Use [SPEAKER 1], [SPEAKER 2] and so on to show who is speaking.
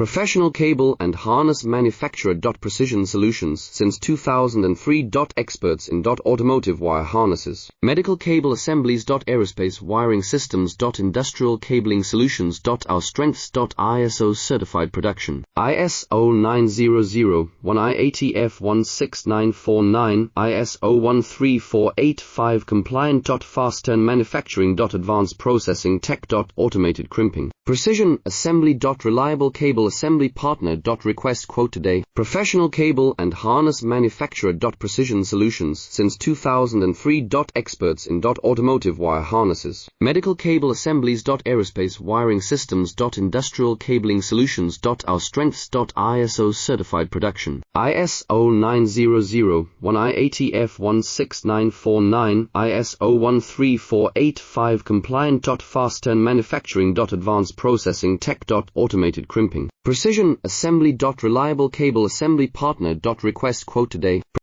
[SPEAKER 1] Professional cable and harness manufacturer. Precision Solutions since 2003. Experts in automotive wire harnesses, medical cable assemblies. Aerospace wiring systems. Industrial cabling solutions. Our strengths. ISO certified production. ISO 9001 IATF 16949 ISO 13485 compliant. Fast turn manufacturing. Advanced processing tech. Automated crimping. Precision assembly. Reliable cable assembly partner. Request quote today. Professional cable and harness manufacturer. Precision Solutions since 2003. Experts in automotive wire harnesses, medical cable assemblies. Aerospace wiring systems. Industrial cabling solutions. Our strengths. ISO certified production. ISO 9001 IATF 16949 ISO 13485 compliant. Fast turn manufacturing. Advanced processing tech. Automated crimping. Precision assembly. Reliable cable assembly partner. Request quote today.